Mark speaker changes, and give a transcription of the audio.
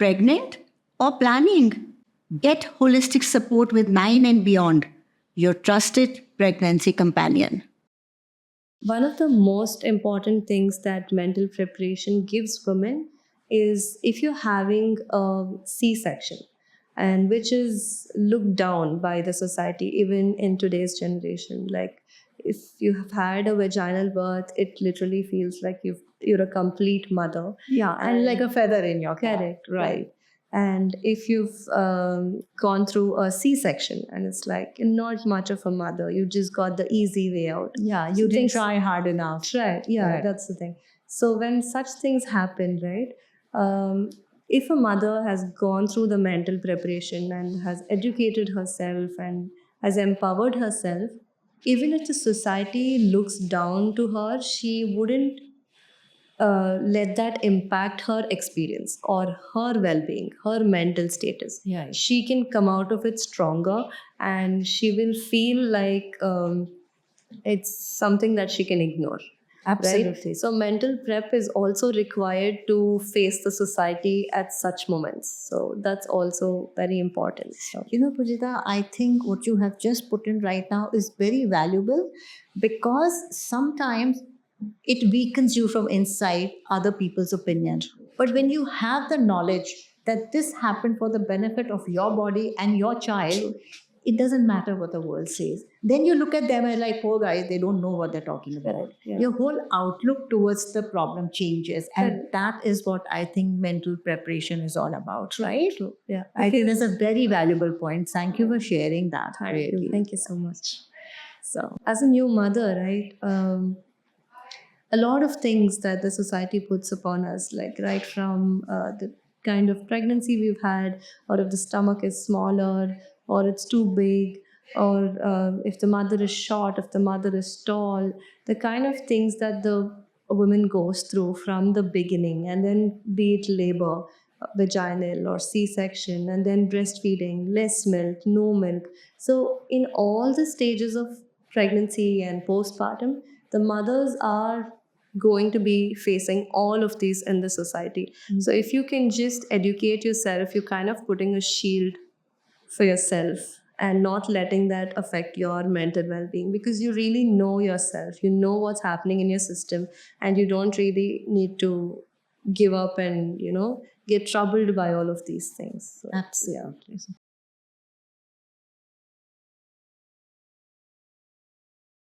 Speaker 1: Pregnant or planning? Get holistic support with 9 and Beyond, your trusted pregnancy companion.
Speaker 2: One of the most important things that mental preparation gives women is if you're having a C section, and which is looked down by the society, even in today's generation. Like, if you have had a vaginal birth, it literally feels like you're a complete mother.
Speaker 3: Yeah, and like a feather in your cap.
Speaker 2: Correct, right. And if you've gone through a C-section and it's like you're not much of a mother, you just got the easy way out.
Speaker 3: Yeah, you
Speaker 2: So
Speaker 3: didn't
Speaker 2: things-
Speaker 3: try hard enough.
Speaker 2: Right, yeah,
Speaker 3: Right.
Speaker 2: that's the thing. So when such things happen, right, if a mother has gone through the mental preparation and has educated herself and has empowered herself, even if the society looks down to her, she wouldn't let that impact her experience or her well-being, her mental status.
Speaker 3: Yeah.
Speaker 2: She can come out of it stronger, and she will feel like it's something that she can ignore.
Speaker 3: Absolutely.
Speaker 2: Right? So mental prep is also required to face the society at such moments. So that's also very important. So
Speaker 3: Pujita, I think what you have just put in right now is very valuable, because sometimes it weakens you from inside other people's opinion. But when you have the knowledge that this happened for the benefit of your body and your child, it doesn't matter what the world says. Then you look at them and like, poor guys, they don't know what they're talking about.
Speaker 2: Yeah.
Speaker 3: Your whole outlook towards the problem changes. And
Speaker 2: Correct.
Speaker 3: that is what I think mental preparation is all about, right?
Speaker 2: True. Yeah.
Speaker 3: I think that's a very valuable point. Thank you for sharing that.
Speaker 2: Thank
Speaker 3: really.
Speaker 2: you. Thank you so much. So, as a new mother, right, a lot of things that the society puts upon us, like right from the kind of pregnancy we've had, or if the stomach is smaller, or it's too big, or if the mother is short, if the mother is tall, the kind of things that the woman goes through from the beginning, and then be it labor, vaginal or C-section, and then breastfeeding, less milk, no milk. So in all the stages of pregnancy and postpartum, the mothers are going to be facing all of these in the society. So if you can just educate yourself, you're kind of putting a shield for yourself and not letting that affect your mental well-being, because you really know yourself, you know what's happening in your system, and you don't really need to give up and get troubled by all of these things. So,
Speaker 3: Absolutely.